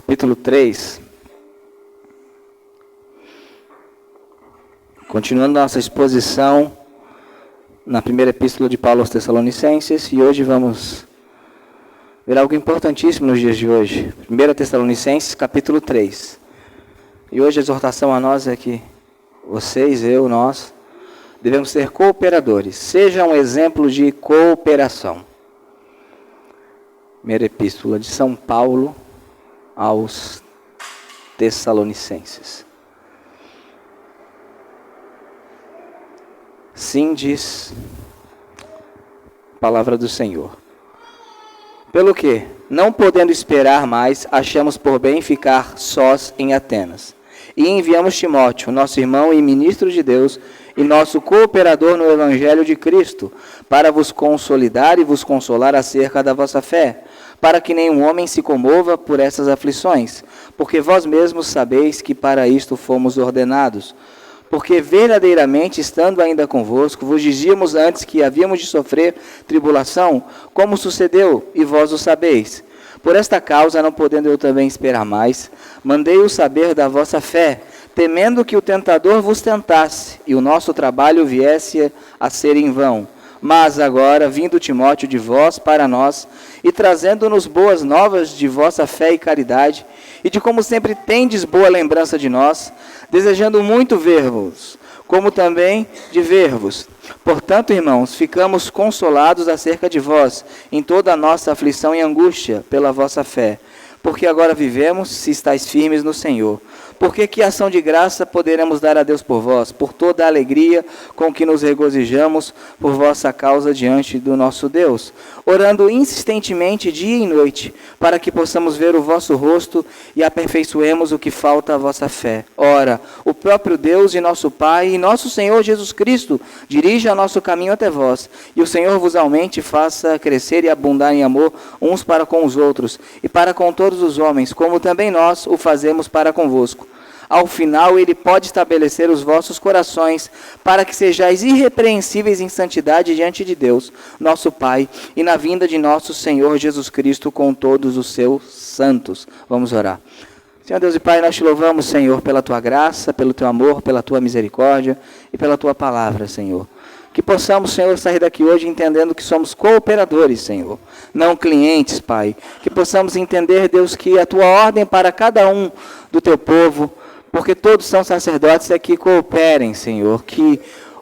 capítulo 3. Continuando nossa exposição na primeira epístola de Paulo aos Tessalonicenses, e hoje vamos ver algo importantíssimo nos dias de hoje. 1 Tessalonicenses, capítulo 3. E hoje a exortação a nós é que vocês, nós, devemos ser cooperadores. Seja um exemplo de cooperação. Primeira epístola de São Paulo aos Tessalonicenses. Sim, diz a palavra do Senhor. Pelo que, não podendo esperar mais, achamos por bem ficar sós em Atenas. E enviamos Timóteo, nosso irmão e ministro de Deus, e nosso cooperador no Evangelho de Cristo, para vos consolidar e vos consolar acerca da vossa fé, para que nenhum homem se comova por essas aflições, porque vós mesmos sabeis que para isto fomos ordenados. Porque verdadeiramente, estando ainda convosco, vos dizíamos antes que havíamos de sofrer tribulação, como sucedeu, e vós o sabeis. Por esta causa, não podendo eu também esperar mais, mandei-o saber da vossa fé, temendo que o tentador vos tentasse, e o nosso trabalho viesse a ser em vão. Mas agora, vindo Timóteo de vós para nós, e trazendo-nos boas novas de vossa fé e caridade, e de como sempre tendes boa lembrança de nós, desejando muito ver-vos, como também de ver-vos. Portanto, irmãos, ficamos consolados acerca de vós, em toda a nossa aflição e angústia, pela vossa fé. Porque agora vivemos, se estáis firmes no Senhor. Porque que ação de graça poderemos dar a Deus por vós, por toda a alegria com que nos regozijamos por vossa causa diante do nosso Deus, orando insistentemente dia e noite, para que possamos ver o vosso rosto e aperfeiçoemos o que falta à vossa fé. Ora, o próprio Deus e nosso Pai e nosso Senhor Jesus Cristo dirija nosso caminho até vós, e o Senhor vos aumente e faça crescer e abundar em amor uns para com os outros, e para com todos os homens, como também nós o fazemos para convosco. Ao final, ele pode estabelecer os vossos corações, para que sejais irrepreensíveis em santidade diante de Deus, nosso Pai, e na vinda de nosso Senhor Jesus Cristo com todos os seus santos. Vamos orar. Senhor Deus e Pai, nós te louvamos, Senhor, pela tua graça, pelo teu amor, pela tua misericórdia e pela tua palavra, Senhor. Que possamos, Senhor, sair daqui hoje entendendo que somos cooperadores, Senhor, não clientes, Pai. Que possamos entender, Deus, que a tua ordem para cada um do teu povo, porque todos são sacerdotes, é que cooperem, Senhor, que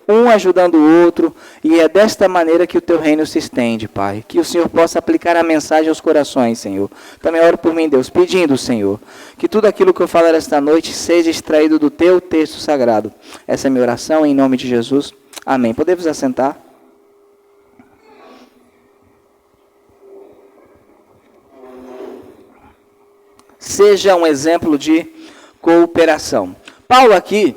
um ajudando o outro, e é desta maneira que o teu reino se estende, Pai. Que o Senhor possa aplicar a mensagem aos corações, Senhor. Também oro por mim, Deus, pedindo, Senhor, que tudo aquilo que eu falar esta noite seja extraído do teu texto sagrado. Essa é a minha oração, em nome de Jesus. Amém. Podemos assentar? Seja um exemplo de cooperação. Paulo aqui,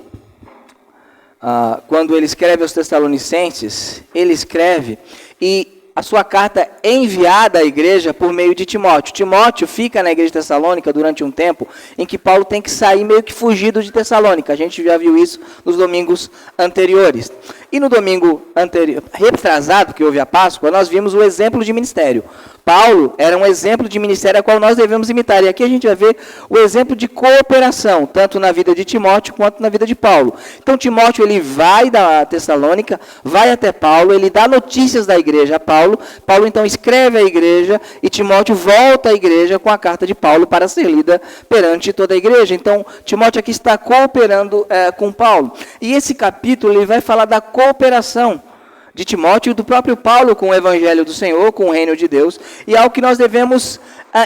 quando ele escreve aos Tessalonicenses, ele escreve e a sua carta é enviada à igreja por meio de Timóteo. Timóteo fica na igreja de Tessalônica durante um tempo em que Paulo tem que sair meio que fugido de Tessalônica. A gente já viu isso nos domingos anteriores. E no domingo anterior, retrasado, que houve a Páscoa, nós vimos o exemplo de ministério. Paulo era um exemplo de ministério a qual nós devemos imitar. E aqui a gente vai ver o exemplo de cooperação, tanto na vida de Timóteo quanto na vida de Paulo. Então Timóteo, ele vai da Tessalônica, vai até Paulo, ele dá notícias da igreja a Paulo. Paulo então escreve à igreja e Timóteo volta à igreja com a carta de Paulo para ser lida perante toda a igreja. Então Timóteo aqui está cooperando com Paulo. E esse capítulo ele vai falar da cooperação de Timóteo e do próprio Paulo com o Evangelho do Senhor, com o reino de Deus, e é algo que nós devemos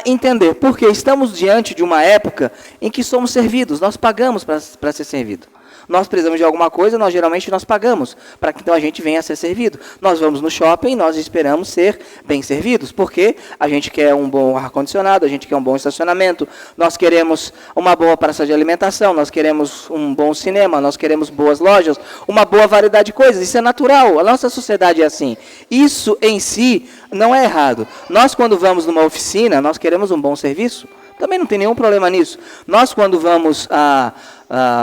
entender, porque estamos diante de uma época em que somos servidos, nós pagamos para ser servido. Nós precisamos de alguma coisa, geralmente nós pagamos, para que então a gente venha a ser servido. Nós vamos no shopping, nós esperamos ser bem servidos, porque a gente quer um bom ar-condicionado, a gente quer um bom estacionamento, nós queremos uma boa praça de alimentação, nós queremos um bom cinema, nós queremos boas lojas, uma boa variedade de coisas. Isso é natural, a nossa sociedade é assim. Isso em si não é errado. Nós, quando vamos numa oficina, nós queremos um bom serviço. Também não tem nenhum problema nisso. Nós, quando vamos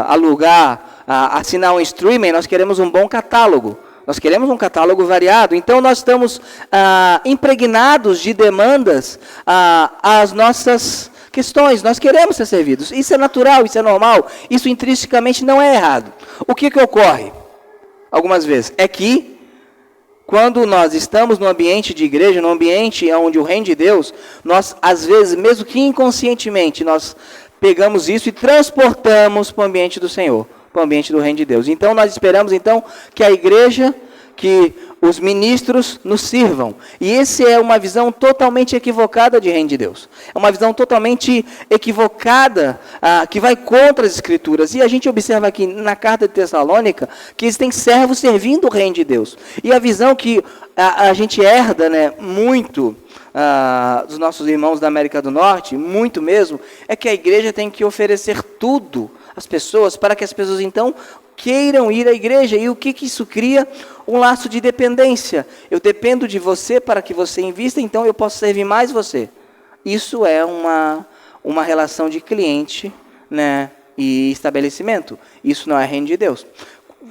alugar, assinar um streaming, nós queremos um bom catálogo. Nós queremos um catálogo variado. Então, nós estamos impregnados de demandas às nossas questões, nós queremos ser servidos. Isso é natural, isso é normal, isso intrinsecamente não é errado. O que ocorre, algumas vezes, é que quando nós estamos no ambiente de igreja, no ambiente onde o reino de Deus, nós, às vezes, mesmo que inconscientemente, nós pegamos isso e transportamos para o ambiente do Senhor, para o ambiente do reino de Deus. Então, nós esperamos, então, que a igreja, que os ministros nos sirvam. E essa é uma visão totalmente equivocada de reino de Deus. É uma visão totalmente equivocada, que vai contra as Escrituras. E a gente observa aqui na carta de Tessalônica, que existem servos servindo o reino de Deus. E a visão que a gente herda, né, muito dos nossos irmãos da América do Norte, muito mesmo, é que a igreja tem que oferecer tudo às pessoas, para que as pessoas então queiram ir à igreja. E o que isso cria? Um laço de dependência. Eu dependo de você para que você invista, então eu posso servir mais você. Isso é uma relação de cliente, né, e estabelecimento. Isso não é reino de Deus.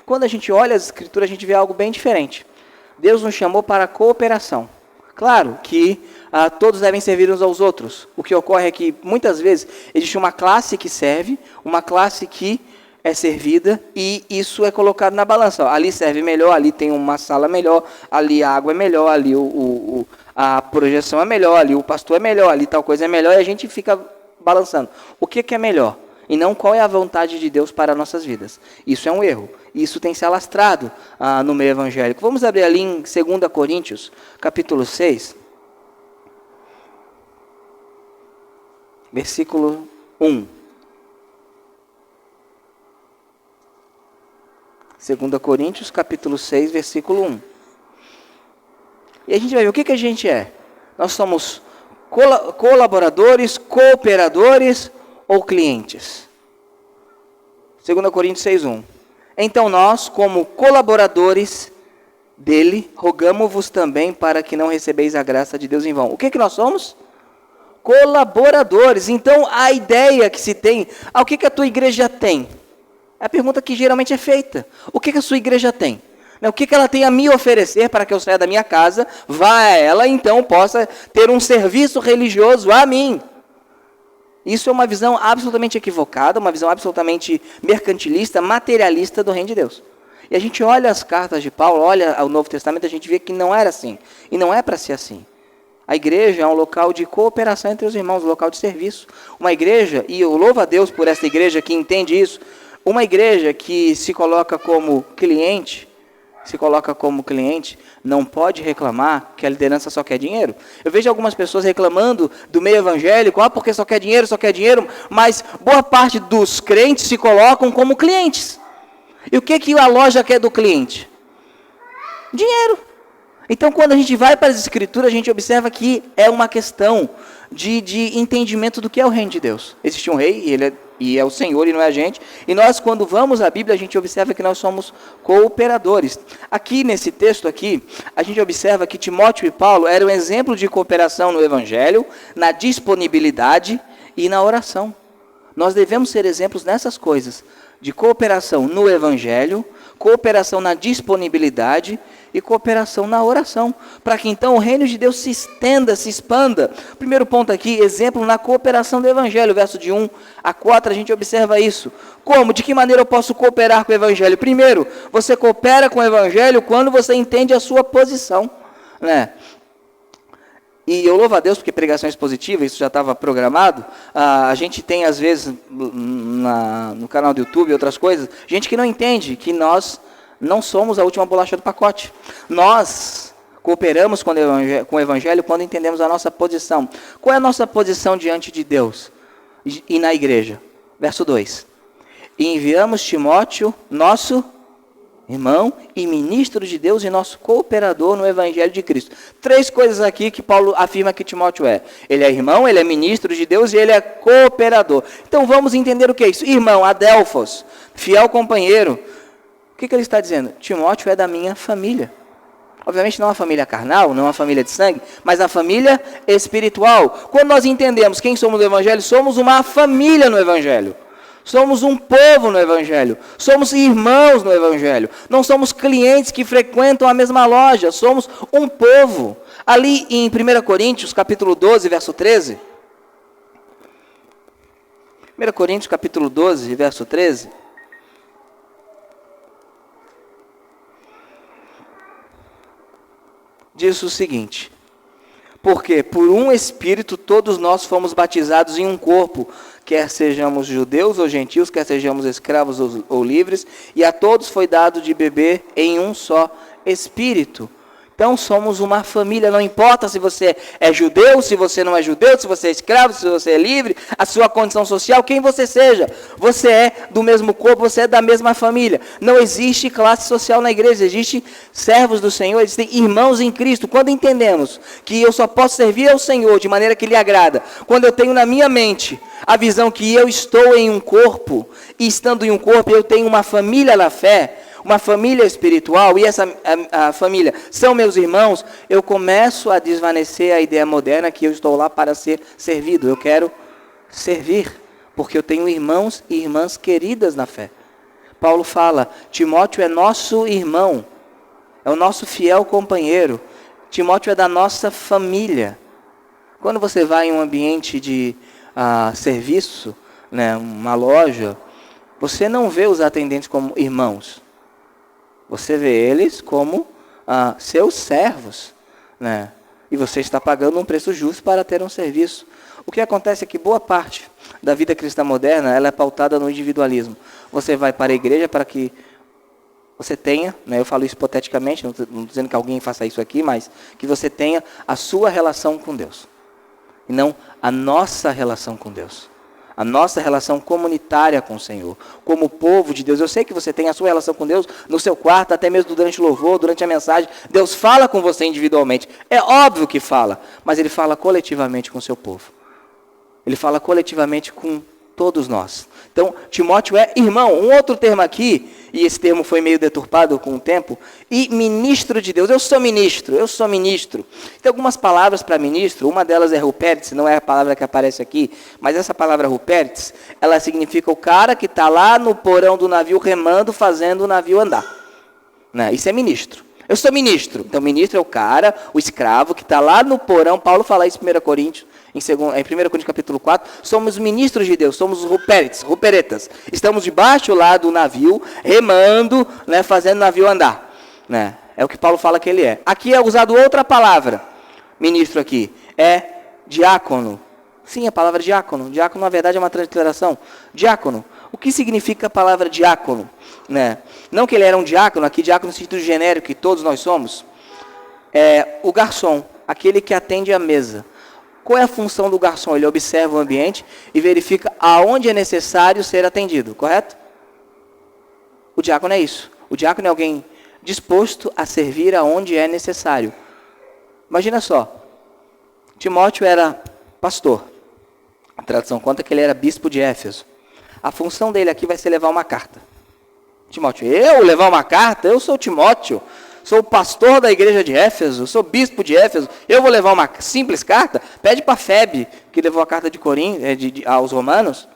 Quando a gente olha as Escrituras, a gente vê algo bem diferente. Deus nos chamou para a cooperação. Claro que todos devem servir uns aos outros. O que ocorre é que, muitas vezes, existe uma classe que serve, uma classe que é servida, e isso é colocado na balança. Ali serve melhor, ali tem uma sala melhor, ali a água é melhor, ali a projeção é melhor, ali o pastor é melhor, ali tal coisa é melhor, e a gente fica balançando. O que é melhor? E não qual é a vontade de Deus para nossas vidas. Isso é um erro. Isso tem se alastrado no meio evangélico. Vamos abrir ali em 2 Coríntios, capítulo 6, versículo 1. 2 Coríntios, capítulo 6, versículo 1. E a gente vai ver o que a gente é. Nós somos colaboradores, cooperadores ou clientes. 2 Coríntios 6, 1. Então nós, como colaboradores dele, rogamo-vos também para que não recebeis a graça de Deus em vão. O que nós somos? Colaboradores. Então a ideia que se tem, o que a tua igreja tem? É a pergunta que geralmente é feita. O que a sua igreja tem? O que ela tem a me oferecer para que eu saia da minha casa, vá a ela e então possa ter um serviço religioso a mim? Isso é uma visão absolutamente equivocada, uma visão absolutamente mercantilista, materialista do reino de Deus. E a gente olha as cartas de Paulo, olha o Novo Testamento, a gente vê que não era assim. E não é para ser assim. A igreja é um local de cooperação entre os irmãos, um local de serviço. Uma igreja, e eu louvo a Deus por essa igreja que entende isso, uma igreja que se coloca como cliente, não pode reclamar que a liderança só quer dinheiro. Eu vejo algumas pessoas reclamando do meio evangélico, porque só quer dinheiro, mas boa parte dos crentes se colocam como clientes. E o que a loja quer do cliente? Dinheiro. Então, quando a gente vai para as Escrituras, a gente observa que é uma questão de entendimento do que é o reino de Deus. Existe um rei, e é o Senhor e não é a gente. E nós, quando vamos à Bíblia, a gente observa que nós somos cooperadores. Aqui, nesse texto aqui, a gente observa que Timóteo e Paulo eram um exemplo de cooperação no Evangelho, na disponibilidade e na oração. Nós devemos ser exemplos nessas coisas, de cooperação no Evangelho, cooperação na disponibilidade e cooperação na oração, para que então o reino de Deus se estenda, se expanda. Primeiro ponto aqui, exemplo na cooperação do Evangelho, verso de 1 a 4, a gente observa isso. Como? De que maneira eu posso cooperar com o Evangelho? Primeiro, você coopera com o Evangelho quando você entende a sua posição, né? E eu louvo a Deus porque pregação expositiva, isso já estava programado. A gente tem, às vezes, no canal do YouTube e outras coisas, gente que não entende que nós não somos a última bolacha do pacote. Nós cooperamos com o Evangelho quando entendemos a nossa posição. Qual é a nossa posição diante de Deus e na igreja? Verso 2. E enviamos Timóteo, nosso irmão e ministro de Deus e nosso cooperador no Evangelho de Cristo. 3 coisas aqui que Paulo afirma que Timóteo é. Ele é irmão, ele é ministro de Deus e ele é cooperador. Então vamos entender o que é isso. Irmão, adelphos, fiel companheiro. O que ele está dizendo? Timóteo é da minha família. Obviamente não uma família carnal, não uma família de sangue, mas a família espiritual. Quando nós entendemos quem somos no Evangelho, somos uma família no Evangelho. Somos um povo no Evangelho, somos irmãos no Evangelho, não somos clientes que frequentam a mesma loja, somos um povo. Ali em 1 Coríntios, capítulo 12, verso 13, 1 Coríntios capítulo 12, verso 13. Diz o seguinte: porque por um Espírito todos nós fomos batizados em um corpo, quer sejamos judeus ou gentios, quer sejamos escravos ou livres, e a todos foi dado de beber em um só Espírito. Então somos uma família, não importa se você é judeu, se você não é judeu, se você é escravo, se você é livre, a sua condição social, quem você seja. Você é do mesmo corpo, você é da mesma família. Não existe classe social na igreja, existem servos do Senhor, existem irmãos em Cristo. Quando entendemos que eu só posso servir ao Senhor de maneira que lhe agrada, quando eu tenho na minha mente a visão que eu estou em um corpo, e estando em um corpo eu tenho uma família na fé, uma família espiritual, e essa a família são meus irmãos, eu começo a desvanecer a ideia moderna que eu estou lá para ser servido. Eu quero servir, porque eu tenho irmãos e irmãs queridas na fé. Paulo fala, Timóteo é nosso irmão, é o nosso fiel companheiro. Timóteo é da nossa família. Quando você vai em um ambiente de serviço, né, uma loja, você não vê os atendentes como irmãos. Você vê eles como seus servos, né? E você está pagando um preço justo para ter um serviço. O que acontece é que boa parte da vida cristã moderna, ela é pautada no individualismo. Você vai para a igreja para que você tenha, né, eu falo isso hipoteticamente, não estou dizendo que alguém faça isso aqui, mas que você tenha a sua relação com Deus. E não a nossa relação com Deus. A nossa relação comunitária com o Senhor, como povo de Deus. Eu sei que você tem a sua relação com Deus no seu quarto, até mesmo durante o louvor, durante a mensagem. Deus fala com você individualmente. É óbvio que fala, mas Ele fala coletivamente com o seu povo. Ele fala coletivamente com todos nós. Então, Timóteo é irmão. Um outro termo aqui, e esse termo foi meio deturpado com o tempo, e ministro de Deus. Eu sou ministro. Tem algumas palavras para ministro, uma delas é rupertes, não é a palavra que aparece aqui, mas essa palavra rupertes, ela significa o cara que está lá no porão do navio remando, fazendo o navio andar. Né? Isso é ministro. Eu sou ministro. Então, ministro é o cara, o escravo, que está lá no porão. Paulo fala isso em 1 Coríntios. Em 1 Coríntios capítulo 4, somos ministros de Deus, somos ruperetas. Estamos debaixo lá do navio, remando, né, fazendo o navio andar. Né? É o que Paulo fala que ele é. Aqui é usado outra palavra, ministro aqui, é diácono. Sim, a palavra diácono. Diácono, na verdade, é uma transliteração. Diácono. O que significa a palavra diácono? Né? Não que ele era um diácono, aqui diácono no sentido genérico, que todos nós somos. É o garçom, aquele que atende a mesa. Qual é a função do garçom? Ele observa o ambiente e verifica aonde é necessário ser atendido, correto? O diácono é isso. O diácono é alguém disposto a servir aonde é necessário. Imagina só, Timóteo era pastor. A tradição conta que ele era bispo de Éfeso. A função dele aqui vai ser levar uma carta. Timóteo, eu levar uma carta? Eu sou Timóteo. Sou o pastor da igreja de Éfeso, sou bispo de Éfeso, eu vou levar uma simples carta? Pede para Febe, que levou a carta de Corinto, aos romanos.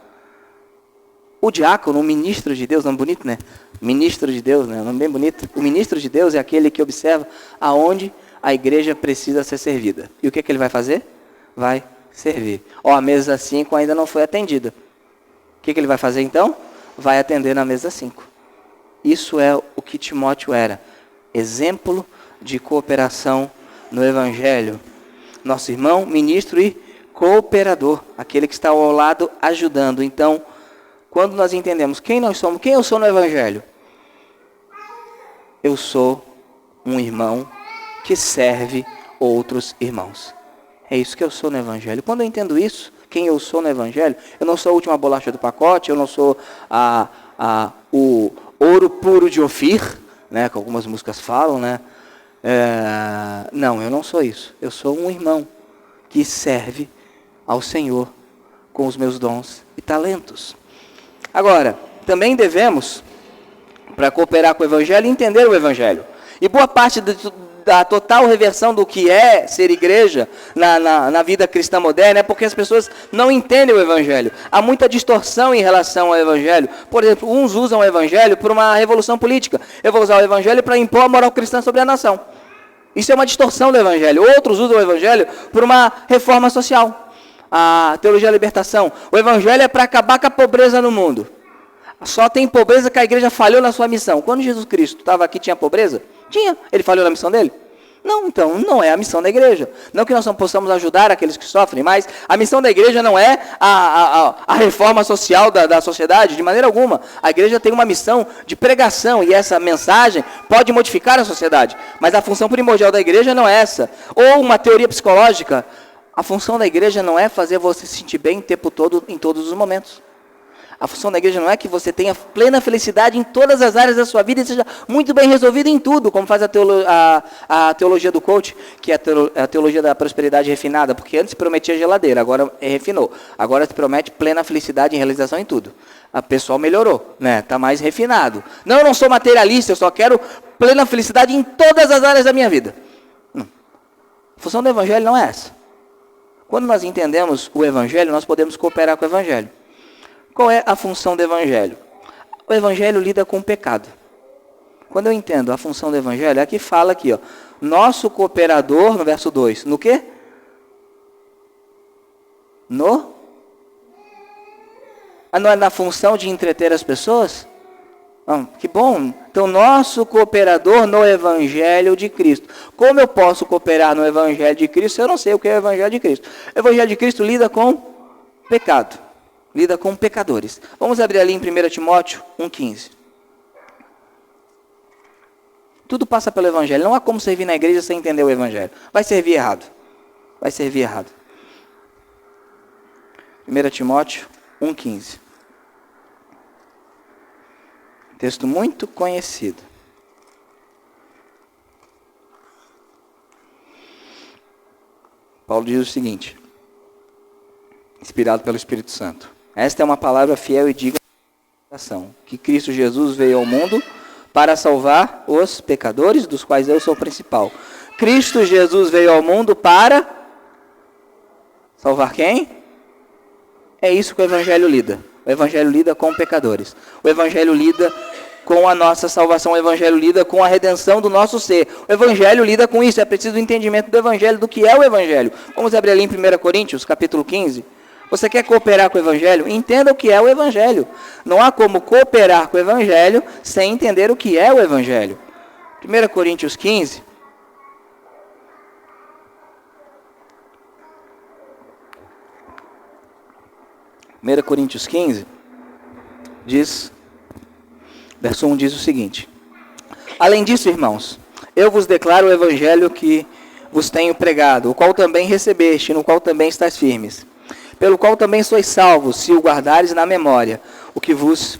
O diácono, o ministro de Deus, nome bonito, né? Ministro de Deus, né? Nome bem bonito. O ministro de Deus é aquele que observa aonde a igreja precisa ser servida. E o que ele vai fazer? Vai servir. A mesa 5 ainda não foi atendida. O que ele vai fazer então? Vai atender na mesa 5. Isso é o que Timóteo era. Exemplo de cooperação no Evangelho. Nosso irmão, ministro e cooperador. Aquele que está ao lado ajudando. Então, quando nós entendemos quem nós somos, quem eu sou no Evangelho? Eu sou um irmão que serve outros irmãos. É isso que eu sou no Evangelho. Quando eu entendo isso, quem eu sou no Evangelho, eu não sou a última bolacha do pacote, eu não sou o ouro puro de Ofir, né, que algumas músicas falam, né? Não, eu não sou isso. Eu sou um irmão que serve ao Senhor com os meus dons e talentos. Agora, também devemos, para cooperar com o Evangelho, entender o Evangelho. E boa parte da total reversão do que é ser igreja na vida cristã moderna é porque as pessoas não entendem o Evangelho. Há muita distorção em relação ao Evangelho. Por exemplo, uns usam o Evangelho por uma revolução política. Eu vou usar o Evangelho para impor a moral cristã sobre a nação. Isso é uma distorção do Evangelho. Outros usam o Evangelho por uma reforma social. a teologia da libertação. O evangelho é para acabar com a pobreza no mundo. Só tem pobreza que a igreja falhou na sua missão. Quando Jesus Cristo estava aqui, tinha pobreza? Tinha. Ele falhou na missão dele? Não, então não é a missão da igreja. Não que nós não possamos ajudar aqueles que sofrem, mas a missão da igreja não é a reforma social da sociedade, de maneira alguma. A igreja tem uma missão de pregação e essa mensagem pode modificar a sociedade. Mas a função primordial da igreja não é essa. Ou uma teoria psicológica, a função da igreja não é fazer você se sentir bem o tempo todo, em todos os momentos. A função da igreja não é que você tenha plena felicidade em todas as áreas da sua vida e seja muito bem resolvido em tudo, como faz a teologia do coach, que é a teologia da prosperidade refinada, porque antes prometia geladeira, agora refinou. Agora se promete plena felicidade e realização em tudo. A pessoal melhorou, né? Está mais refinado. Não, eu não sou materialista, eu só quero plena felicidade em todas as áreas da minha vida. Não. A função do evangelho não é essa. Quando nós entendemos o evangelho, nós podemos cooperar com o evangelho. Qual é a função do evangelho? O evangelho lida com o pecado. Quando eu entendo a função do evangelho, é que fala aqui, ó, nosso cooperador, no verso 2, no quê? Não é na função de entreter as pessoas? Que bom. Então, nosso cooperador no evangelho de Cristo. Como eu posso cooperar no evangelho de Cristo se eu não sei o que é o evangelho de Cristo? O evangelho de Cristo lida com pecado. Lida com pecadores. Vamos abrir ali em 1 Timóteo 1,15. Tudo passa pelo evangelho. Não há como servir na igreja sem entender o evangelho. Vai servir errado. Vai servir errado. 1 Timóteo 1,15. Texto muito conhecido. Paulo diz o seguinte, inspirado pelo Espírito Santo. Esta é uma palavra fiel e digna de ação, que Cristo Jesus veio ao mundo para salvar os pecadores, dos quais eu sou o principal. Cristo Jesus veio ao mundo para salvar quem? É isso que o Evangelho lida. O Evangelho lida com pecadores. O Evangelho lida com a nossa salvação. O Evangelho lida com a redenção do nosso ser. O Evangelho lida com isso. É preciso o entendimento do Evangelho, do que é o Evangelho. Vamos abrir ali em 1 Coríntios, capítulo 15. Você quer cooperar com o Evangelho? Entenda o que é o Evangelho. Não há como cooperar com o Evangelho sem entender o que é o Evangelho. 1 Coríntios 15. Coríntios 15, diz, verso 1 diz o seguinte: além disso, irmãos, eu vos declaro o Evangelho que vos tenho pregado, o qual também recebeste, no qual também estáis firmes, pelo qual também sois salvos, se o guardares na memória, o que vos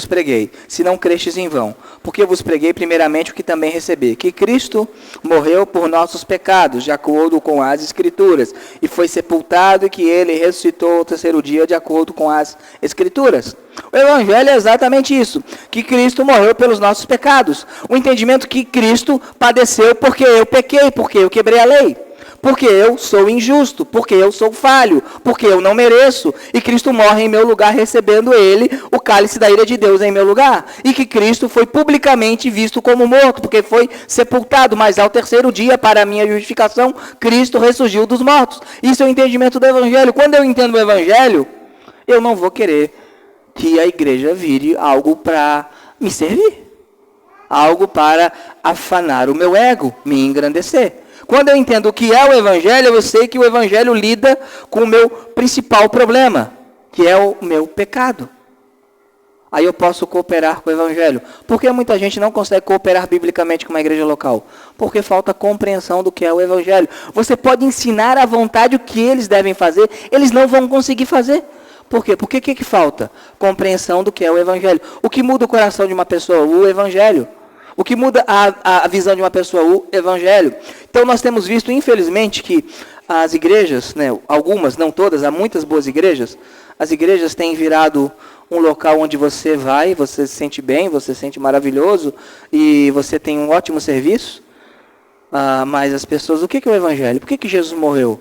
preguei, se não crestes em vão. Porque vos preguei primeiramente o que também recebi, que Cristo morreu por nossos pecados, de acordo com as Escrituras, e foi sepultado, e que Ele ressuscitou ao terceiro dia, de acordo com as Escrituras. O Evangelho é exatamente isso, que Cristo morreu pelos nossos pecados. O entendimento que Cristo padeceu porque eu pequei, porque eu quebrei a lei. Porque eu sou injusto, porque eu sou falho, porque eu não mereço. E Cristo morre em meu lugar, recebendo Ele o cálice da ira de Deus em meu lugar. E que Cristo foi publicamente visto como morto, porque foi sepultado. Mas ao terceiro dia, para a minha justificação, Cristo ressurgiu dos mortos. Isso é o entendimento do Evangelho. Quando eu entendo o Evangelho, eu não vou querer que a igreja vire algo para me servir. Algo para afanar o meu ego, me engrandecer. Quando eu entendo o que é o Evangelho, eu sei que o Evangelho lida com o meu principal problema, que é o meu pecado. Aí eu posso cooperar com o Evangelho. Por que muita gente não consegue cooperar biblicamente com uma igreja local? Porque falta compreensão do que é o Evangelho. Você pode ensinar à vontade o que eles devem fazer, eles não vão conseguir fazer. Por quê? Porque o que falta? Compreensão do que é o Evangelho. O que muda o coração de uma pessoa? O Evangelho. O que muda a visão de uma pessoa? O Evangelho. Então nós temos visto, infelizmente, que as igrejas, né, algumas, não todas, há muitas boas igrejas, as igrejas têm virado um local onde você vai, você se sente bem, você se sente maravilhoso e você tem um ótimo serviço. Mas as pessoas, o que é o Evangelho? Por que Jesus morreu?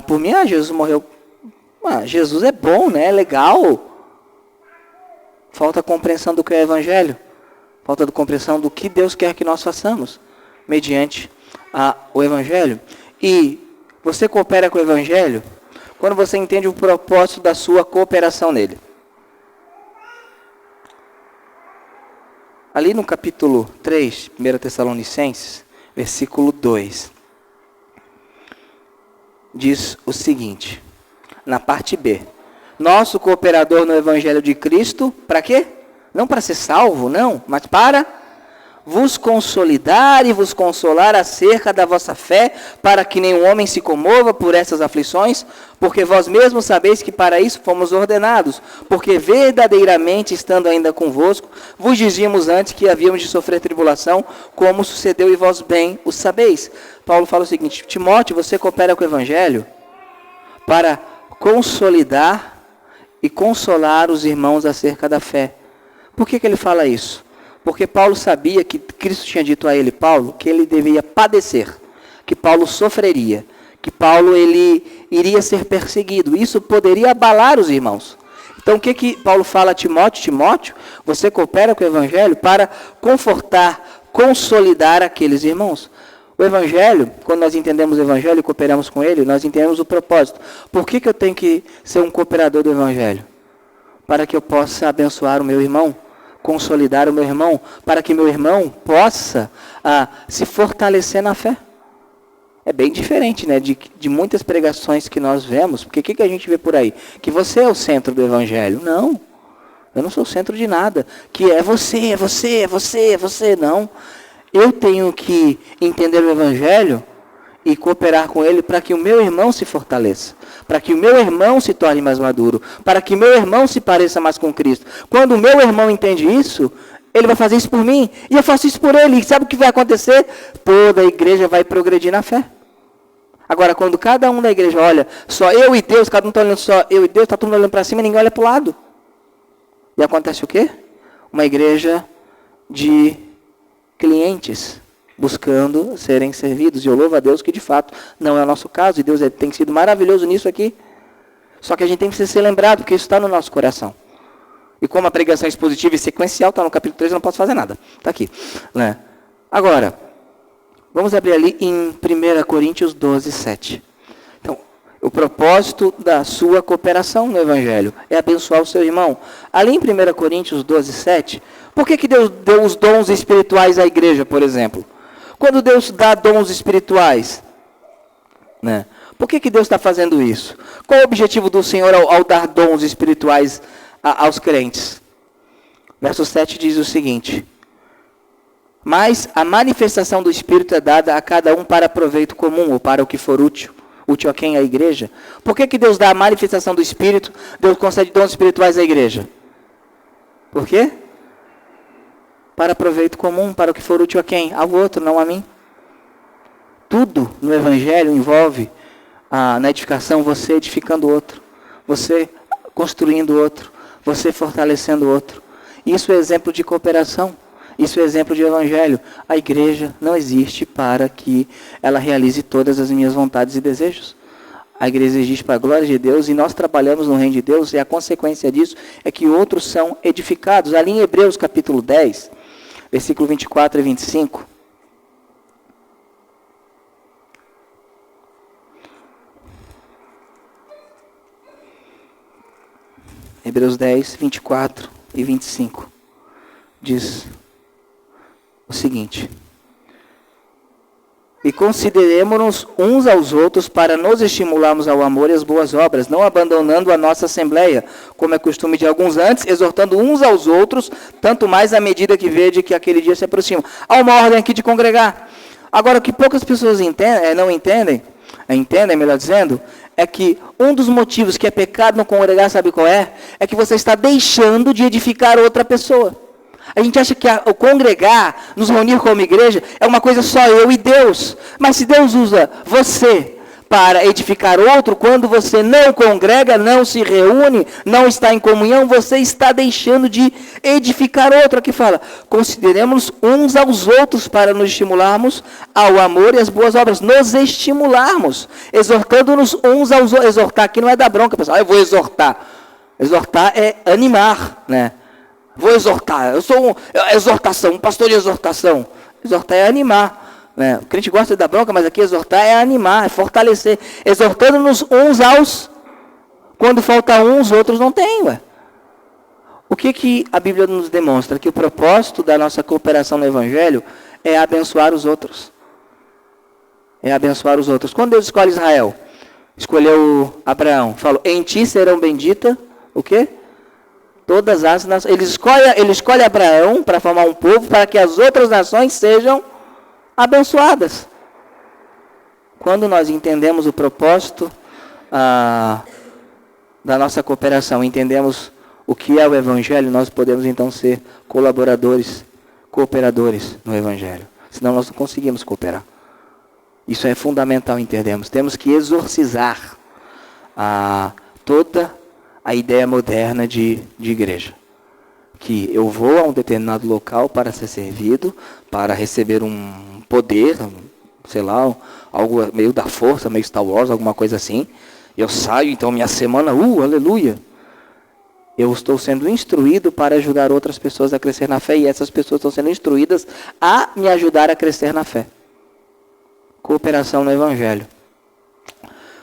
Por mim, Jesus morreu. Jesus é bom, né? É legal. Falta a compreensão do que é o Evangelho. Falta de compreensão do que Deus quer que nós façamos mediante o Evangelho. E você coopera com o Evangelho quando você entende o propósito da sua cooperação nele. Ali no capítulo 3, 1 Tessalonicenses, versículo 2, diz o seguinte, na parte B. Nosso cooperador no Evangelho de Cristo, para quê? Não para ser salvo, não, mas para vos consolidar e vos consolar acerca da vossa fé, para que nenhum homem se comova por essas aflições, porque vós mesmos sabeis que para isso fomos ordenados, porque verdadeiramente, estando ainda convosco, vos dizíamos antes que havíamos de sofrer tribulação, como sucedeu e vós bem o sabeis. Paulo fala o seguinte, Timóteo, você coopera com o Evangelho para consolidar e consolar os irmãos acerca da fé. Por que ele fala isso? Porque Paulo sabia que Cristo tinha dito a ele, Paulo, que ele deveria padecer, que Paulo sofreria, que Paulo ele iria ser perseguido. Isso poderia abalar os irmãos. Então o que Paulo fala a Timóteo? Timóteo, você coopera com o Evangelho para confortar, consolidar aqueles irmãos. O Evangelho, quando nós entendemos o Evangelho e cooperamos com ele, nós entendemos o propósito. Por que eu tenho que ser um cooperador do Evangelho? Para que eu possa abençoar o meu irmão, consolidar o meu irmão, para que meu irmão possa se fortalecer na fé. É bem diferente, né, de muitas pregações que nós vemos, porque o que a gente vê por aí? Que você é o centro do Evangelho. Não, eu não sou o centro de nada. Que é você, não. Eu tenho que entender o Evangelho e cooperar com ele para que o meu irmão se fortaleça, para que o meu irmão se torne mais maduro, para que o meu irmão se pareça mais com Cristo. Quando o meu irmão entende isso, ele vai fazer isso por mim, e eu faço isso por ele. E sabe o que vai acontecer? Toda a igreja vai progredir na fé. Agora, quando cada um da igreja olha, só eu e Deus, cada um está olhando só eu e Deus, está todo mundo olhando para cima e ninguém olha para o lado. E acontece o quê? Uma igreja de clientes buscando serem servidos. E eu louvo a Deus que de fato não é o nosso caso. E Deus tem sido maravilhoso nisso aqui. Só que a gente tem que ser lembrado, porque isso está no nosso coração. E como a pregação expositiva e sequencial está no capítulo 3, eu não posso fazer nada. Está aqui. Né? Agora, vamos abrir ali em 1 Coríntios 12, 7. Então, o propósito da sua cooperação no Evangelho é abençoar o seu irmão. Ali em 1 Coríntios 12, 7, por que Deus deu os dons espirituais à igreja, por exemplo? Quando Deus dá dons espirituais, né? Por que Deus está fazendo isso? Qual é o objetivo do Senhor ao dar dons espirituais aos crentes? Verso 7 diz o seguinte: mas a manifestação do Espírito é dada a cada um para proveito comum, ou para o que for útil. Útil a quem? A igreja. Por que Deus dá a manifestação do Espírito? Deus concede dons espirituais à igreja. Por quê? Para proveito comum, para o que for útil a quem? Ao outro, não a mim. Tudo no Evangelho envolve, na edificação, você edificando o outro, você construindo o outro, você fortalecendo o outro. Isso é exemplo de cooperação, isso é exemplo de Evangelho. A igreja não existe para que ela realize todas as minhas vontades e desejos. A igreja existe para a glória de Deus e nós trabalhamos no reino de Deus, e a consequência disso é que outros são edificados. Ali em Hebreus capítulo 10, versículo 24 e 25. Hebreus 10, 24 e 25. Diz o seguinte: e consideremos-nos uns aos outros para nos estimularmos ao amor e às boas obras, não abandonando a nossa assembleia, como é costume de alguns, antes exortando uns aos outros, tanto mais à medida que vede que aquele dia se aproxima. Há uma ordem aqui de congregar. Agora, o que poucas pessoas não entendem, melhor dizendo, é que um dos motivos que é pecado no congregar, sabe qual é? É que você está deixando de edificar outra pessoa. A gente acha que o congregar, nos reunir como igreja, é uma coisa só eu e Deus. Mas se Deus usa você para edificar outro, quando você não congrega, não se reúne, não está em comunhão, você está deixando de edificar outro. Aqui fala, consideremos uns aos outros para nos estimularmos ao amor e às boas obras. Nos estimularmos, exortando-nos uns aos outros. Exortar aqui não é dar bronca, pessoal. Eu vou exortar. Exortar é animar, né? Vou exortar, eu sou exortação, um pastor de exortação. Exortar é animar, né? O crente gosta de dar bronca, mas aqui exortar é animar, é fortalecer. Exortando-nos uns aos Quando falta um, os outros não têm, ué. O que a Bíblia nos demonstra? Que o propósito da nossa cooperação no Evangelho é abençoar os outros. É abençoar os outros. Quando Deus escolhe Israel, escolheu Abraão, falou, em ti serão benditas, o quê? Todas as nações. Ele escolhe Abraão para formar um povo, para que as outras nações sejam abençoadas. Quando nós entendemos o propósito da nossa cooperação, entendemos o que é o Evangelho, nós podemos então ser colaboradores, cooperadores no Evangelho. Senão nós não conseguimos cooperar. Isso é fundamental entendermos. Temos que exorcizar toda a ideia moderna de igreja. Que eu vou a um determinado local para ser servido, para receber um poder, sei lá, algo meio da força, meio Star Wars, alguma coisa assim. Eu saio, então minha semana, aleluia. Eu estou sendo instruído para ajudar outras pessoas a crescer na fé, e essas pessoas estão sendo instruídas a me ajudar a crescer na fé. Cooperação no Evangelho.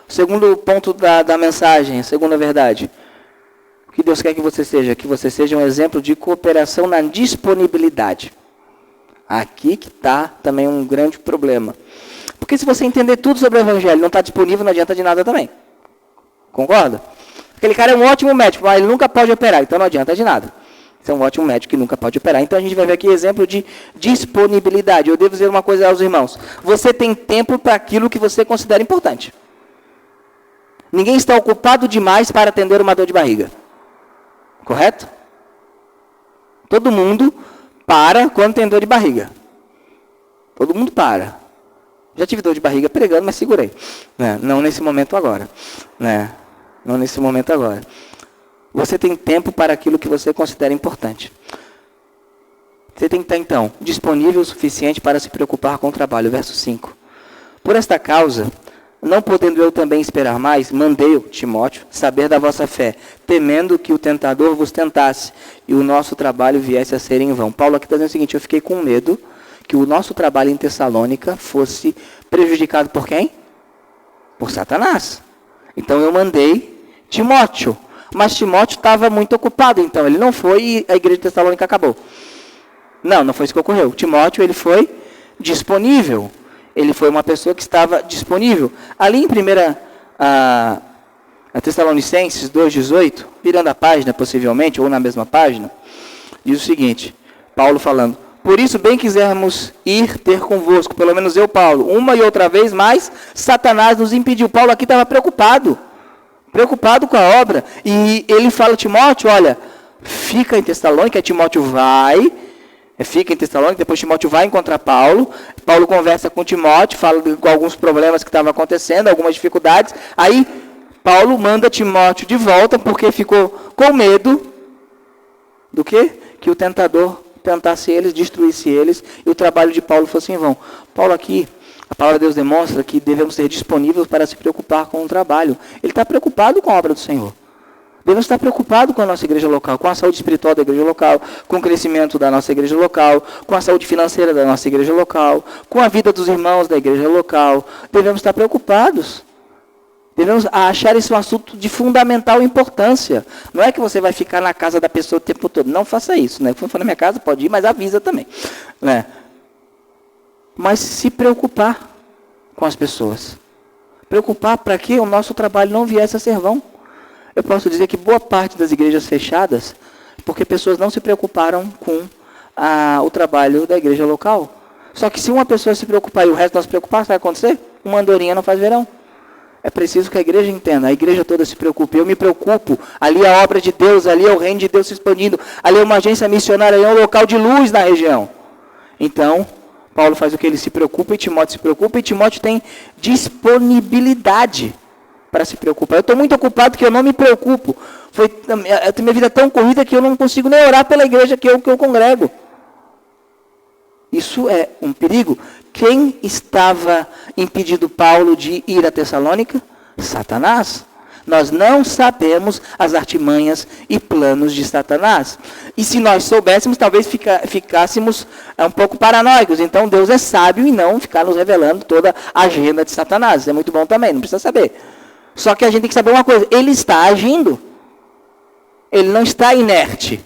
O segundo ponto da mensagem, a segunda verdade. O que Deus quer que você seja um exemplo de cooperação na disponibilidade. Aqui que está também um grande problema. Porque se você entender tudo sobre o Evangelho e não está disponível, não adianta de nada também. Concorda? Aquele cara é um ótimo médico, mas ele nunca pode operar, então não adianta de nada. Você é um ótimo médico que nunca pode operar. Então a gente vai ver aqui exemplo de disponibilidade. Eu devo dizer uma coisa aos irmãos. Você tem tempo para aquilo que você considera importante. Ninguém está ocupado demais para atender uma dor de barriga. Correto? Todo mundo para quando tem dor de barriga. Todo mundo para. Já tive dor de barriga pregando, mas segurei. Não nesse momento agora. Não nesse momento agora. Você tem tempo para aquilo que você considera importante. Você tem que estar, então, disponível o suficiente para se preocupar com o trabalho. Verso 5. Por esta causa, não podendo eu também esperar mais, mandei-o, Timóteo, saber da vossa fé, temendo que o tentador vos tentasse e o nosso trabalho viesse a ser em vão. Paulo aqui está dizendo o seguinte, eu fiquei com medo que o nosso trabalho em Tessalônica fosse prejudicado por quem? Por Satanás. Então eu mandei Timóteo. Mas Timóteo estava muito ocupado, então ele não foi e a igreja de Tessalônica acabou. Não foi isso que ocorreu. Timóteo, ele foi disponível. Ele foi uma pessoa que estava disponível. Ali em 1 Tessalonicenses 2,18, virando a página possivelmente, ou na mesma página, diz o seguinte, Paulo falando, por isso bem quisermos ir ter convosco, pelo menos eu, Paulo, uma e outra vez, mas Satanás nos impediu. Paulo aqui estava preocupado com a obra, e ele fala a Timóteo, olha, fica em Tessalônica, Timóteo fica em Tessalônica, depois Timóteo vai encontrar Paulo conversa com Timóteo, fala de alguns problemas que estavam acontecendo, algumas dificuldades, aí Paulo manda Timóteo de volta, porque ficou com medo do quê? Que o tentador tentasse eles, destruísse eles, e o trabalho de Paulo fosse em vão. Paulo aqui, a palavra de Deus demonstra que devemos ser disponíveis para se preocupar com o trabalho. Ele está preocupado com a obra do Senhor. Devemos estar preocupados com a nossa igreja local, com a saúde espiritual da igreja local, com o crescimento da nossa igreja local, com a saúde financeira da nossa igreja local, com a vida dos irmãos da igreja local. Devemos estar preocupados. Devemos achar isso um assunto de fundamental importância. Não é que você vai ficar na casa da pessoa o tempo todo. Não faça isso. Se for na minha casa, pode ir, mas avisa também. Mas se preocupar com as pessoas. Preocupar para que o nosso trabalho não viesse a ser vão. Eu posso dizer que boa parte das igrejas fechadas, porque pessoas não se preocuparam com o trabalho da igreja local. Só que se uma pessoa se preocupar e o resto não se preocupar, o que vai acontecer? Uma andorinha não faz verão. É preciso que a igreja entenda, a igreja toda se preocupe. Eu me preocupo, ali é a obra de Deus, ali é o reino de Deus se expandindo, ali é uma agência missionária, ali é um local de luz na região. Então, Paulo faz o que? Ele se preocupa e Timóteo se preocupa, e Timóteo tem disponibilidade para se preocupar. Eu estou muito ocupado que eu não me preocupo. Minha vida é tão corrida que eu não consigo nem orar pela igreja que eu congrego. Isso é um perigo. Quem estava impedindo Paulo de ir a Tessalônica? Satanás. Nós não sabemos as artimanhas e planos de Satanás. E se nós soubéssemos, talvez ficássemos um pouco paranoicos. Então Deus é sábio em não ficar nos revelando toda a agenda de Satanás. Isso é muito bom também, não precisa saber. Só que a gente tem que saber uma coisa, ele está agindo. Ele não está inerte.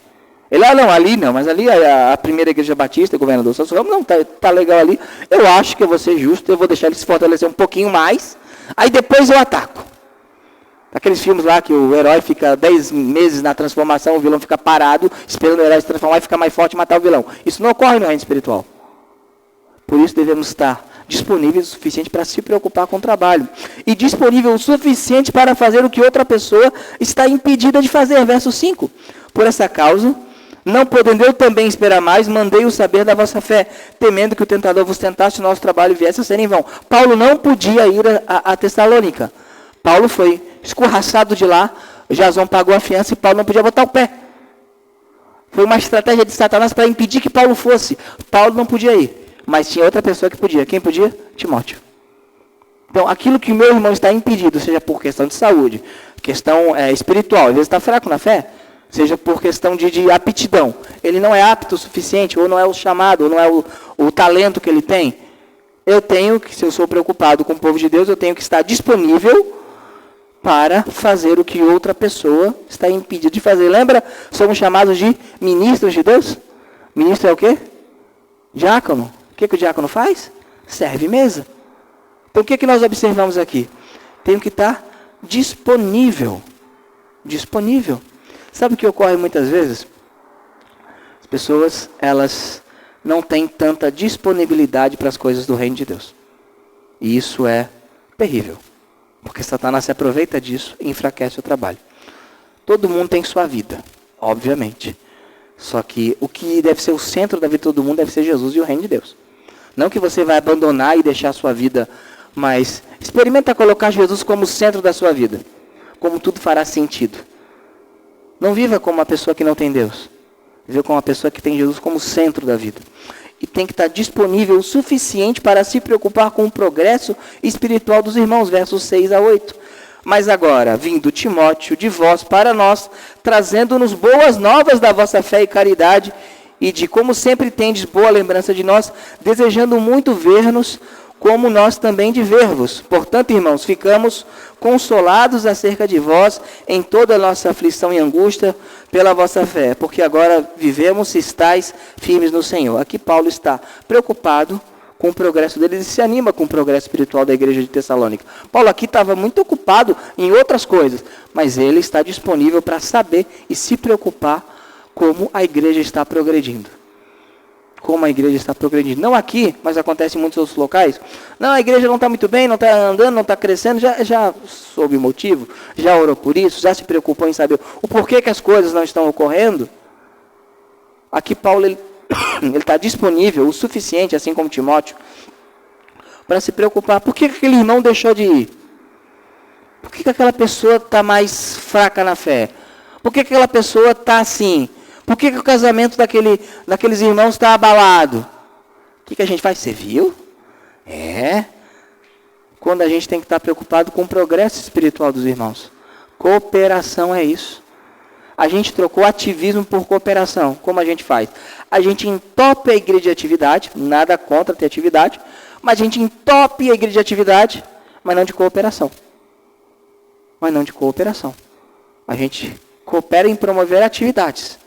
Ele, não, ali não, mas ali a primeira igreja batista, o governador Celso Ramos, não, tá legal ali. Eu acho que eu vou ser justo, eu vou deixar ele se fortalecer um pouquinho mais, aí depois eu ataco. Aqueles filmes lá que o herói fica 10 meses na transformação, o vilão fica parado, esperando o herói se transformar e ficar mais forte e matar o vilão. Isso não ocorre no reino espiritual. Por isso devemos estar disponíveis o suficiente para se preocupar com o trabalho. E disponível o suficiente para fazer o que outra pessoa está impedida de fazer. Verso 5. Por essa causa, não podendo eu também esperar mais, mandei-o saber da vossa fé, temendo que o tentador vos tentasse e o nosso trabalho viesse a ser em vão. Paulo não podia ir a Tessalônica. Paulo foi escorraçado de lá, Jasão pagou a fiança e Paulo não podia botar o pé. Foi uma estratégia de Satanás para impedir que Paulo fosse. Paulo não podia ir, mas tinha outra pessoa que podia. Quem podia? Timóteo. Então, aquilo que o meu irmão está impedido, seja por questão de saúde, questão espiritual, às vezes está fraco na fé, seja por questão de aptidão, ele não é apto o suficiente, ou não é o chamado, ou não é o talento que ele tem, eu tenho que, se eu sou preocupado com o povo de Deus, eu tenho que estar disponível para fazer o que outra pessoa está impedida de fazer. Lembra? Somos chamados de ministros de Deus. Ministro é o quê? Diácono. O que o diácono faz? Serve mesa. Então o que nós observamos aqui? Tenho que estar disponível. Disponível. Sabe o que ocorre muitas vezes? As pessoas, elas não têm tanta disponibilidade para as coisas do reino de Deus. E isso é terrível. Porque Satanás se aproveita disso e enfraquece o trabalho. Todo mundo tem sua vida, obviamente. Só que o que deve ser o centro da vida de todo mundo deve ser Jesus e o reino de Deus. Não que você vai abandonar e deixar a sua vida, mas experimenta colocar Jesus como centro da sua vida. Como tudo fará sentido. Não viva como uma pessoa que não tem Deus. Viva como uma pessoa que tem Jesus como centro da vida. E tem que estar disponível o suficiente para se preocupar com o progresso espiritual dos irmãos, versos 6 a 8. Mas agora, vindo Timóteo de vós para nós, trazendo-nos boas novas da vossa fé e caridade, e de como sempre tendes boa lembrança de nós, desejando muito ver-nos, como nós também de ver-vos. Portanto, irmãos, ficamos consolados acerca de vós em toda a nossa aflição e angústia pela vossa fé, porque agora vivemos se estáis firmes no Senhor. Aqui Paulo está preocupado com o progresso deles e se anima com o progresso espiritual da igreja de Tessalônica. Paulo aqui estava muito ocupado em outras coisas, mas ele está disponível para saber e se preocupar como a igreja está progredindo. Como a igreja está progredindo. Não aqui, mas acontece em muitos outros locais. Não, a igreja não está muito bem, não está andando, não está crescendo. Já soube o motivo, já orou por isso, já se preocupou em saber o porquê que as coisas não estão ocorrendo. Aqui Paulo, ele está disponível o suficiente, assim como Timóteo, para se preocupar. Por que aquele irmão deixou de ir? Por que aquela pessoa está mais fraca na fé? Por que aquela pessoa está assim? Por que o casamento daqueles irmãos está abalado? O que a gente faz? Você viu? Quando a gente tem que estar preocupado com o progresso espiritual dos irmãos. Cooperação é isso. A gente trocou ativismo por cooperação. Como a gente faz? A gente entope a igreja de atividade, nada contra ter atividade, mas a gente entope a igreja de atividade, mas não de cooperação. A gente coopera em promover atividades,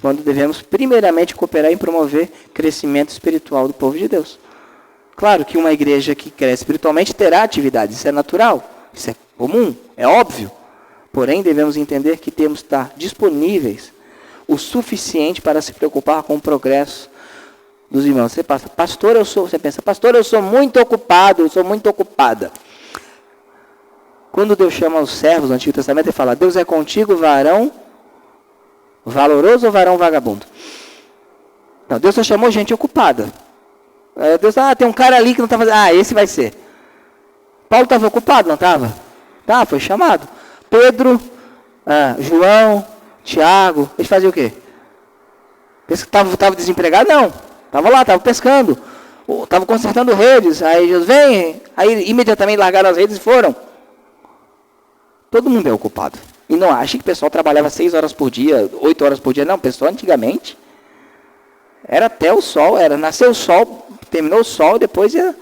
quando devemos primeiramente cooperar em promover crescimento espiritual do povo de Deus. Claro que uma igreja que cresce espiritualmente terá atividades, isso é natural, isso é comum, é óbvio. Porém, devemos entender que temos que estar disponíveis o suficiente para se preocupar com o progresso dos irmãos. Você pensa, pastor, eu sou muito ocupado, eu sou muito ocupada. Quando Deus chama os servos do Antigo Testamento, ele fala, Deus é contigo, varão valoroso ou varão vagabundo? Não, Deus só chamou gente ocupada. Deus, tem um cara ali que não está fazendo. Esse vai ser. Paulo estava ocupado, não estava? Tá, foi chamado. Pedro, João, Tiago, eles faziam o quê? Estava desempregado? Não. Estava lá, estava pescando. Estava consertando redes. Aí Jesus vem, aí imediatamente largaram as redes e foram. Todo mundo é ocupado. E não ache que o pessoal trabalhava 6 horas por dia, 8 horas por dia. Não, o pessoal antigamente era até o sol, nasceu o sol, terminou o sol, depois ia...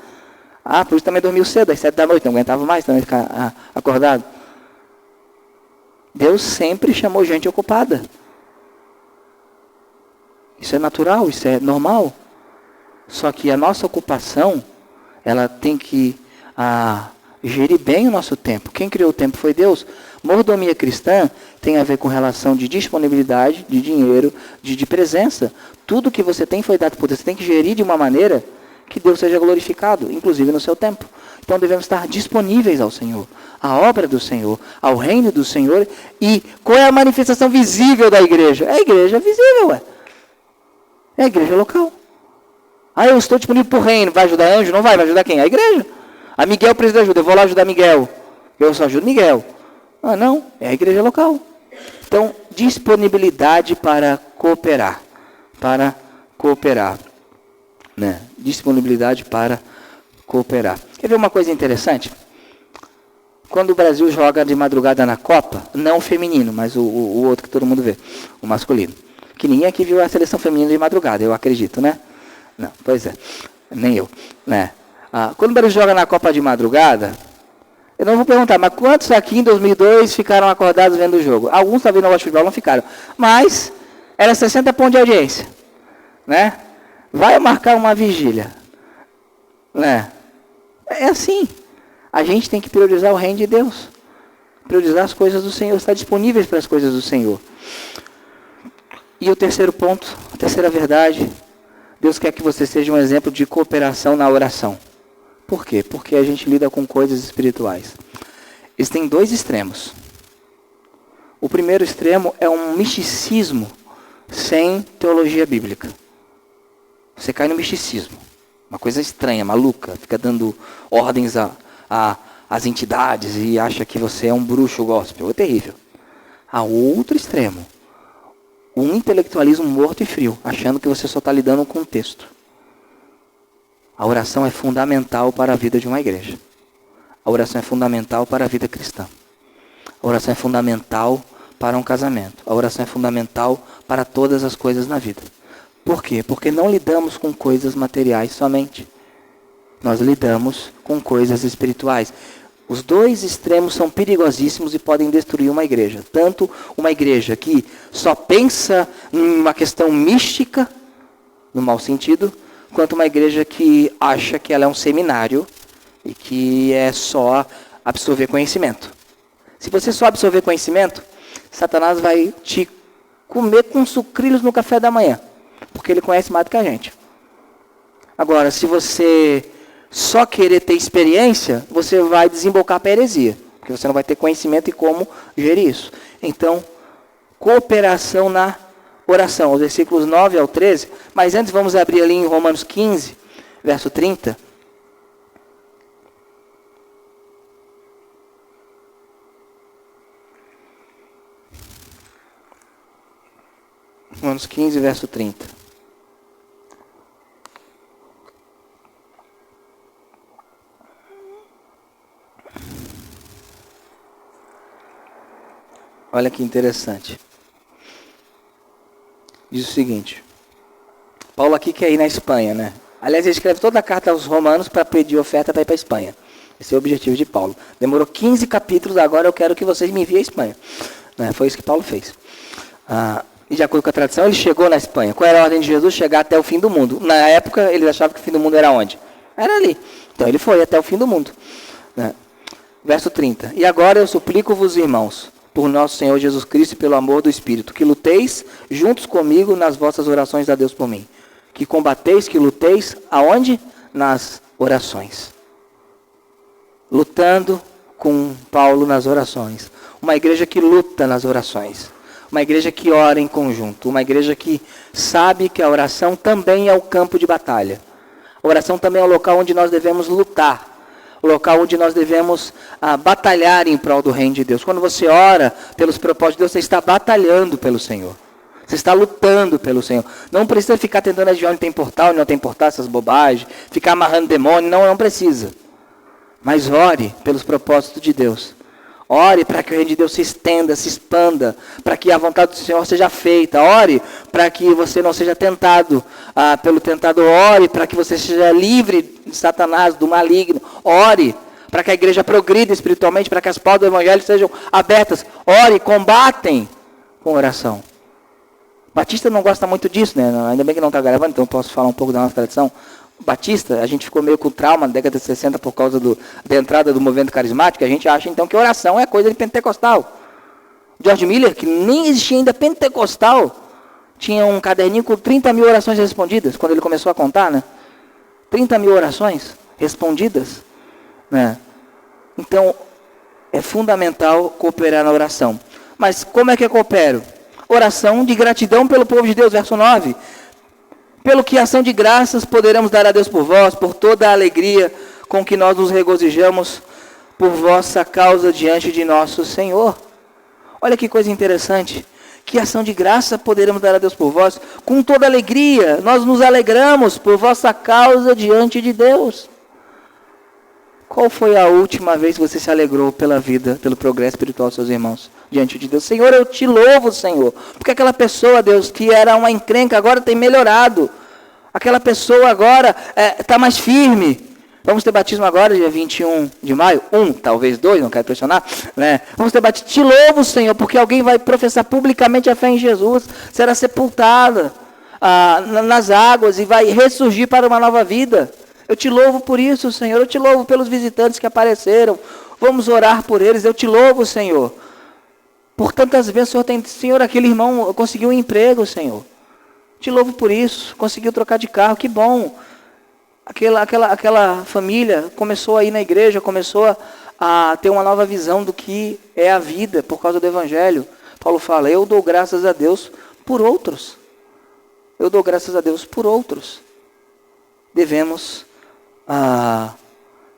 por isso também dormiu cedo, às 7 da noite, não aguentava mais também ficar acordado. Deus sempre chamou gente ocupada. Isso é natural, isso é normal. Só que a nossa ocupação, ela tem que gerir bem o nosso tempo. Quem criou o tempo foi Deus. Mordomia cristã tem a ver com relação de disponibilidade, de dinheiro, de presença. Tudo que você tem foi dado por Deus. Você tem que gerir de uma maneira que Deus seja glorificado, inclusive no seu tempo. Então devemos estar disponíveis ao Senhor, à obra do Senhor, ao reino do Senhor. E qual é a manifestação visível da igreja? É a igreja visível, é a igreja local. Eu estou disponível para o reino. Vai ajudar anjo? Não vai. Vai ajudar quem? A igreja. A Miguel precisa de ajuda. Eu vou lá ajudar Miguel. Eu só ajudo Miguel. Não. É a igreja local. Então, disponibilidade para cooperar. Para cooperar. Né? Disponibilidade para cooperar. Quer ver uma coisa interessante? Quando o Brasil joga de madrugada na Copa, não o feminino, mas o outro que todo mundo vê, o masculino. Que ninguém aqui viu a seleção feminina de madrugada, eu acredito, né? Não, pois é, nem eu, né? Quando o Brasil joga na Copa de madrugada, eu não vou perguntar, mas quantos aqui em 2002 ficaram acordados vendo o jogo? Alguns talvez não gostam de futebol, não ficaram. Mas era 60 pontos de audiência, né? Vai marcar uma vigília, né? É assim. A gente tem que priorizar o reino de Deus. Priorizar as coisas do Senhor, estar disponíveis para as coisas do Senhor. E o terceiro ponto, a terceira verdade, Deus quer que você seja um exemplo de cooperação na oração. Por quê? Porque a gente lida com coisas espirituais. Existem dois extremos. O primeiro extremo é um misticismo sem teologia bíblica. Você cai no misticismo. Uma coisa estranha, maluca. Fica dando ordens às entidades e acha que você é um bruxo gospel. É terrível. Há outro extremo. Um intelectualismo morto e frio, achando que você só está lidando com o texto. A oração é fundamental para a vida de uma igreja. A oração é fundamental para a vida cristã. A oração é fundamental para um casamento. A oração é fundamental para todas as coisas na vida. Por quê? Porque não lidamos com coisas materiais somente. Nós lidamos com coisas espirituais. Os dois extremos são perigosíssimos e podem destruir uma igreja. Tanto uma igreja que só pensa em uma questão mística, no mau sentido, quanto uma igreja que acha que ela é um seminário e que é só absorver conhecimento. Se você só absorver conhecimento, Satanás vai te comer com sucrilhos no café da manhã, porque ele conhece mais do que a gente. Agora, se você só querer ter experiência, você vai desembocar para a heresia, porque você não vai ter conhecimento e como gerir isso. Então, cooperação na oração, os versículos 9 ao 13, mas antes vamos abrir ali em Romanos 15, verso 30. Romanos 15, verso 30. Olha que interessante. Diz o seguinte. Paulo aqui quer ir na Espanha, né? Aliás, ele escreve toda a carta aos romanos para pedir oferta para ir para a Espanha. Esse é o objetivo de Paulo. Demorou 15 capítulos, agora eu quero que vocês me enviem à Espanha. Né? Foi isso que Paulo fez. E de acordo com a tradição, ele chegou na Espanha. Qual era a ordem de Jesus? Chegar até o fim do mundo. Na época, eles achavam que o fim do mundo era onde? Era ali. Então ele foi até o fim do mundo. Né? Verso 30. E agora eu suplico-vos, irmãos, por nosso Senhor Jesus Cristo e pelo amor do Espírito, que luteis juntos comigo nas vossas orações a Deus por mim. Que combateis, que luteis, aonde? Nas orações. Lutando com Paulo nas orações. Uma igreja que luta nas orações. Uma igreja que ora em conjunto. Uma igreja que sabe que a oração também é o campo de batalha. A oração também é o local onde nós devemos lutar. O local onde nós devemos batalhar em prol do reino de Deus. Quando você ora pelos propósitos de Deus, você está batalhando pelo Senhor. Você está lutando pelo Senhor. Não precisa ficar tentando adivinhar onde tem portal, onde não tem portal, essas bobagens. Ficar amarrando demônio. Não precisa. Mas ore pelos propósitos de Deus. Ore para que o reino de Deus se estenda, se expanda, para que a vontade do Senhor seja feita. Ore para que você não seja tentado pelo tentador. Ore para que você seja livre de Satanás, do maligno. Ore para que a igreja progrida espiritualmente, para que as portas do evangelho sejam abertas. Ore, combatem com oração. Batista não gosta muito disso, né? Ainda bem que não está gravando, então eu posso falar um pouco da nossa tradição. Batista, a gente ficou meio com trauma na década de 60 por causa da entrada do movimento carismático. A gente acha então que oração é coisa de pentecostal. George Miller, que nem existia ainda pentecostal, tinha um caderninho com 30 mil orações respondidas, quando ele começou a contar, né? 30 mil orações respondidas, né? Então, é fundamental cooperar na oração. Mas como é que eu coopero? Oração de gratidão pelo povo de Deus, verso 9. Pelo que ação de graças poderemos dar a Deus por vós, por toda a alegria com que nós nos regozijamos por vossa causa diante de nosso Senhor. Olha que coisa interessante. Que ação de graça poderemos dar a Deus por vós, com toda alegria. Nós nos alegramos por vossa causa diante de Deus. Qual foi a última vez que você se alegrou pela vida, pelo progresso espiritual dos seus irmãos diante de Deus? Senhor, eu te louvo, Senhor, porque aquela pessoa, Deus, que era uma encrenca, agora tem melhorado. Aquela pessoa agora está mais firme. Vamos ter batismo agora, dia 21 de maio. Talvez 2, não quero pressionar, né? Vamos ter batismo. Te louvo, Senhor, porque alguém vai professar publicamente a fé em Jesus, será sepultada nas águas e vai ressurgir para uma nova vida. Eu te louvo por isso, Senhor. Eu te louvo pelos visitantes que apareceram. Vamos orar por eles. Eu te louvo, Senhor. Por tantas vezes, Senhor, aquele irmão conseguiu um emprego, Senhor. Te louvo por isso. Conseguiu trocar de carro. Que bom. Aquela família começou a ir na igreja, começou a ter uma nova visão do que é a vida por causa do Evangelho. Paulo fala, eu dou graças a Deus por outros. Eu dou graças a Deus por outros. Devemos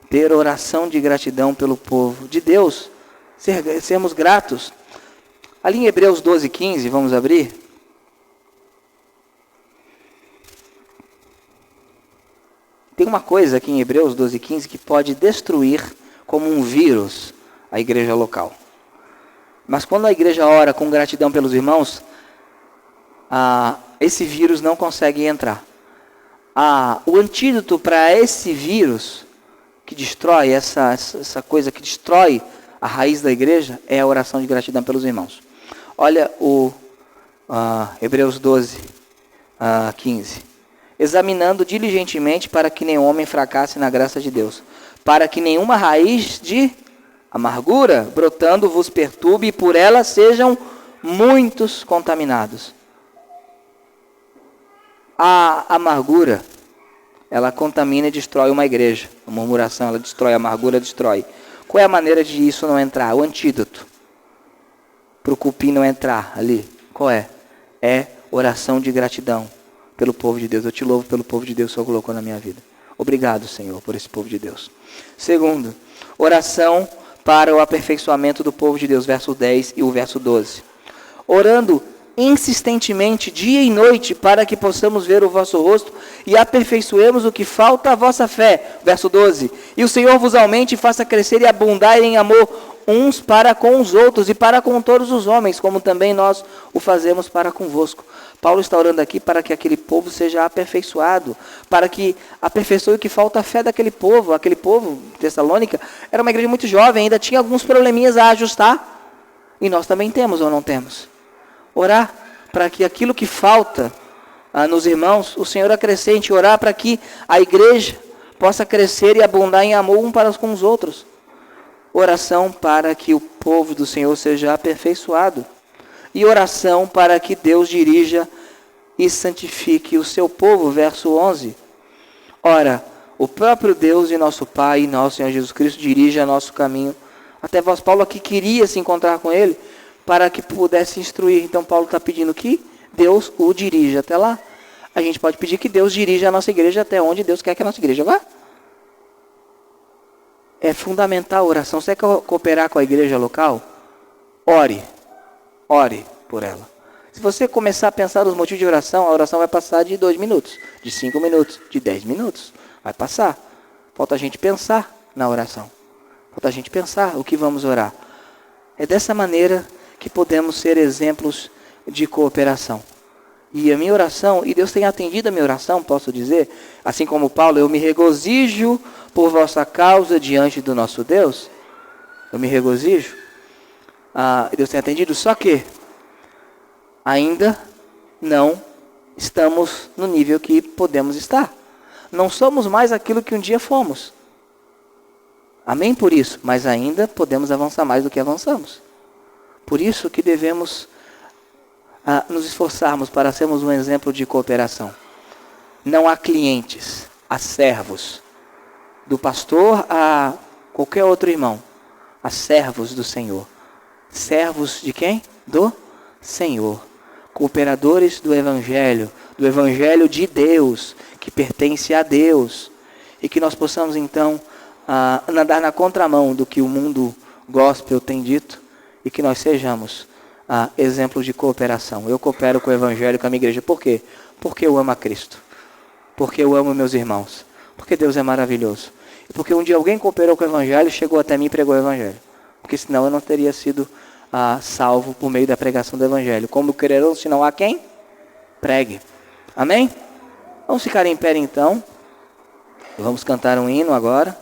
ter oração de gratidão pelo povo de Deus, sermos gratos. Ali em Hebreus 12, 15, vamos abrir. Tem uma coisa aqui em Hebreus 12, 15 que pode destruir como um vírus a igreja local. Mas quando a igreja ora com gratidão pelos irmãos, esse vírus não consegue entrar. O antídoto para esse vírus que destrói, essa coisa que destrói a raiz da igreja, é a oração de gratidão pelos irmãos. Olha o Hebreus 12, 15. Examinando diligentemente para que nenhum homem fracasse na graça de Deus, para que nenhuma raiz de amargura brotando vos perturbe e por ela sejam muitos contaminados. A amargura, ela contamina e destrói uma igreja. A murmuração, ela destrói, a amargura destrói. Qual é a maneira de isso não entrar? O antídoto para o cupim não entrar ali. Qual é? É oração de gratidão pelo povo de Deus. Eu te louvo pelo povo de Deus que o Senhor colocou na minha vida. Obrigado, Senhor, por esse povo de Deus. Segundo, oração para o aperfeiçoamento do povo de Deus, verso 10 e o verso 12. Orando insistentemente, dia e noite, para que possamos ver o vosso rosto e aperfeiçoemos o que falta à vossa fé. Verso 12. E o Senhor vos aumente e faça crescer e abundar em amor uns para com os outros e para com todos os homens, como também nós o fazemos para convosco. Paulo está orando aqui para que aquele povo seja aperfeiçoado, para que aperfeiçoe o que falta à fé daquele povo. Aquele povo, Tessalônica, era uma igreja muito jovem, ainda tinha alguns probleminhas a ajustar, e nós também temos ou não temos. Orar para que aquilo que falta nos irmãos, o Senhor acrescente. Orar para que a igreja possa crescer e abundar em amor um para com os outros. Oração para que o povo do Senhor seja aperfeiçoado. E oração para que Deus dirija e santifique o seu povo. Verso 11. Ora, o próprio Deus e nosso Pai e nosso Senhor Jesus Cristo dirija nosso caminho. Até vós, Paulo aqui queria se encontrar com ele para que pudesse instruir. Então Paulo está pedindo que Deus o dirija até lá. A gente pode pedir que Deus dirija a nossa igreja até onde Deus quer que a nossa igreja vá. É fundamental a oração. Você quer cooperar com a igreja local? Ore. Ore por ela. Se você começar a pensar nos motivos de oração, a oração vai passar de 2 minutos, de 5 minutos, de 10 minutos. Vai passar. Falta a gente pensar na oração. Falta a gente pensar o que vamos orar. É dessa maneira que podemos ser exemplos de cooperação. E a minha oração, e Deus tem atendido a minha oração, posso dizer, assim como Paulo, eu me regozijo por vossa causa diante do nosso Deus. Eu me regozijo. Deus tem atendido, só que ainda não estamos no nível que podemos estar. Não somos mais aquilo que um dia fomos. Amém por isso, mas ainda podemos avançar mais do que avançamos. Por isso que devemos nos esforçarmos para sermos um exemplo de cooperação. Não há clientes, há servos. Do pastor a qualquer outro irmão. Há servos do Senhor. Servos de quem? Do Senhor. Cooperadores do Evangelho de Deus, que pertence a Deus. E que nós possamos então andar na contramão do que o mundo gospel tem dito. E que nós sejamos exemplos de cooperação. Eu coopero com o Evangelho, com a minha igreja. Por quê? Porque eu amo a Cristo. Porque eu amo meus irmãos. Porque Deus é maravilhoso. E porque um dia alguém cooperou com o Evangelho, chegou até mim e pregou o Evangelho. Porque senão eu não teria sido salvo por meio da pregação do Evangelho. Como crerão, se não há quem? Pregue. Amém? Vamos ficar em pé então. Vamos cantar um hino agora.